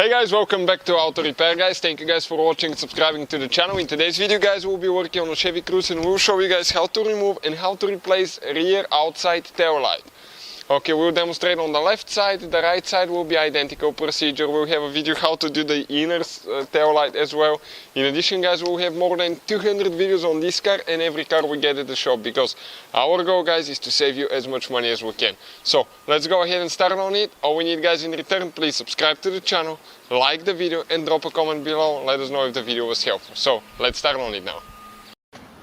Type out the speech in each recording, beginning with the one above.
Hey guys, welcome back to Auto Repair guys. Thank you guys for watching and subscribing to the channel. In today's video guys, we'll be working on a Chevy Cruze and we'll show you guys how to remove and how to replace rear outside tail light. Okay, we'll demonstrate on the left side, the right side will be identical procedure. We'll have a video how to do the inner tail light as well. In addition guys, we'll have more than 200 videos on this car and every car we get at the shop, because our goal guys is to save you as much money as we can. So let's go ahead and start on it. All we need guys in return, please subscribe to the channel, like the video and drop a comment below. Let us know if the video was helpful. So let's start on it now.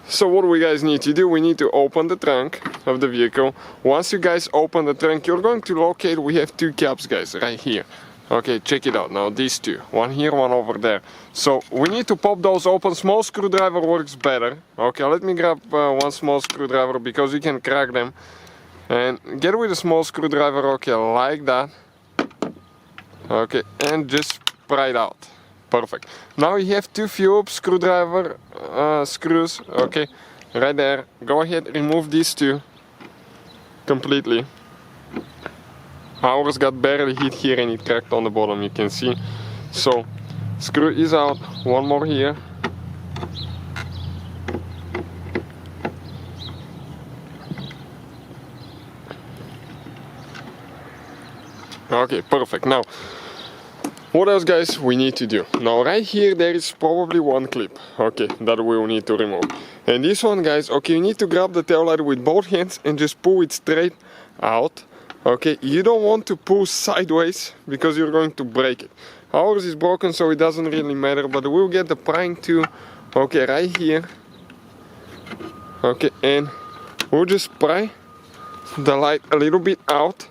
So what we guys need to do, we need to open the trunk of the vehicle. Once you guys open the trunk, you're going to locate, we have two caps guys right here. Okay, check it out now, these two, one here, one over there. So we need to pop those open. Small screwdriver works better. Okay, let me grab one small screwdriver because you can crack them. And get with a small screwdriver, okay, like that. Okay, and just pry it out. Perfect. Now you have two Phillips screwdriver screws, okay, right there. Go ahead, remove these two completely. Ours got barely hit here and it cracked on the bottom, you can see. So, screw is out, one more here. Okay, perfect. Now, what else guys we need to do? Now right here there is probably one clip, okay, that we will need to remove. And this one guys, okay, you need to grab the tail light with both hands and just pull it straight out. Okay, you don't want to pull sideways because you're going to break it. Ours is broken so it doesn't really matter, but we'll get the prying tool, okay, right here. Okay, and we'll just pry the light a little bit out.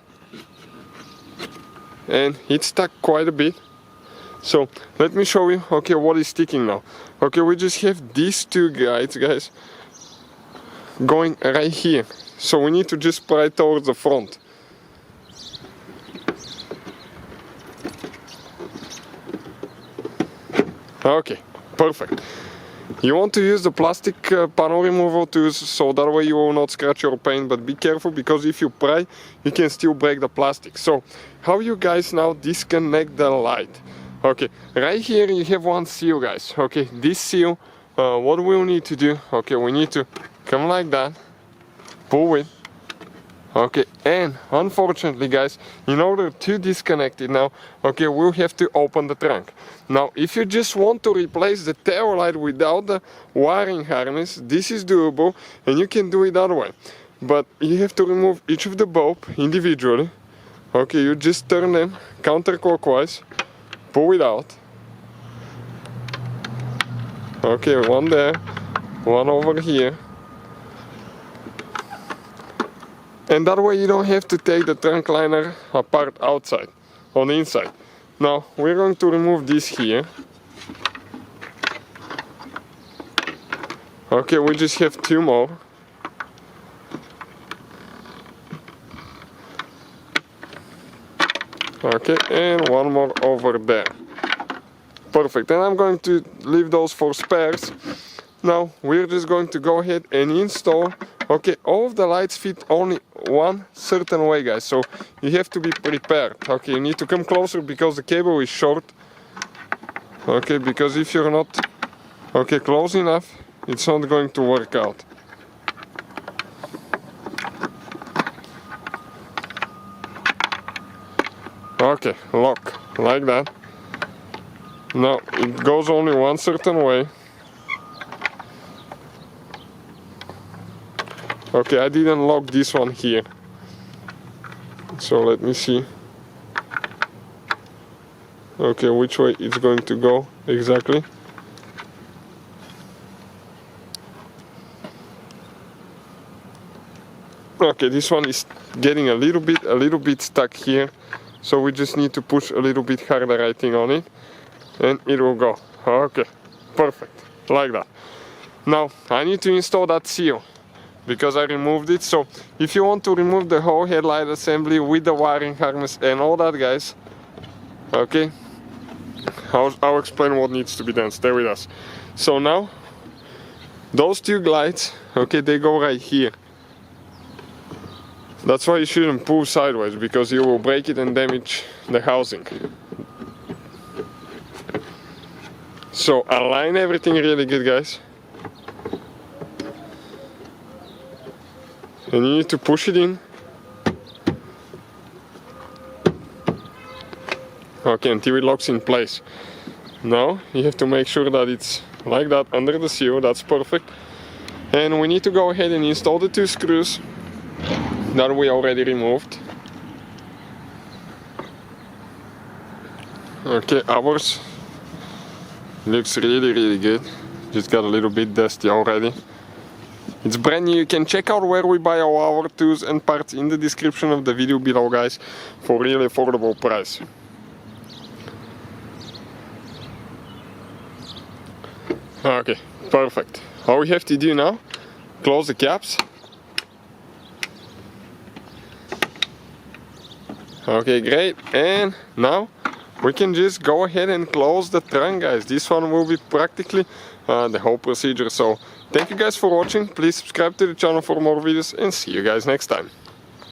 And it's stuck quite a bit. So let me show you, okay, what is sticking now. Okay, we just have these two guides guys going right here. So we need to just pry towards the front. Okay, perfect. You want to use the plastic panel removal tools so that way you will not scratch your paint, but be careful because if you pry you can still break the plastic. So how you guys now disconnect the light? Okay, right here you have one seal guys. Okay, this seal, what we'll need to do, okay, we need to come like that, pull it. Okay, and unfortunately guys, in order to disconnect it now, okay, we'll have to open the trunk. Now if you just want to replace the tail light without the wiring harness, this is doable and you can do it that way. But you have to remove each of the bulb individually. Okay, you just turn them counterclockwise, pull it out. Okay, one there, one over here. And that way you don't have to take the trunk liner apart outside, on the inside. Now we're going to remove this here. Okay, we just have two more. Okay, and one more over there. Perfect, and I'm going to leave those for spares. Now we're just going to go ahead and install. Okay, all of the lights fit only one certain way guys, so you have to be prepared. Okay, you need to come closer because the cable is short. Okay, because if you're not okay close enough, it's not going to work out. Okay, lock like that. Now it goes only one certain way. Okay, I didn't lock this one here, so let me see. Okay, which way it's going to go exactly. Okay, this one is getting a little bit stuck here, so we just need to push a little bit harder I think on it, and it will go. Okay, perfect, like that. Now I need to install that seal, because I removed it. So if you want to remove the whole headlight assembly with the wiring harness and all that guys, okay, I'll explain what needs to be done. Stay with us. So now those two lights, okay, they go right here. That's why you shouldn't pull sideways, because you will break it and damage the housing. So align everything really good, guys. And you need to push it in. Okay, until it locks in place. Now you have to make sure that it's like that under the seal. That's perfect. And we need to go ahead and install the 2 screws that we already removed. Okay, ours looks really good. Just got a little bit dusty already. It's brand new. You can check out where we buy all our tools and parts in the description of the video below, guys, for really affordable price. Okay, perfect. All we have to do now, close the caps. Okay, great. And now we can just go ahead and close the trunk, guys. This one will be practically the whole procedure. So thank you guys for watching. Please subscribe to the channel for more videos and see you guys next time.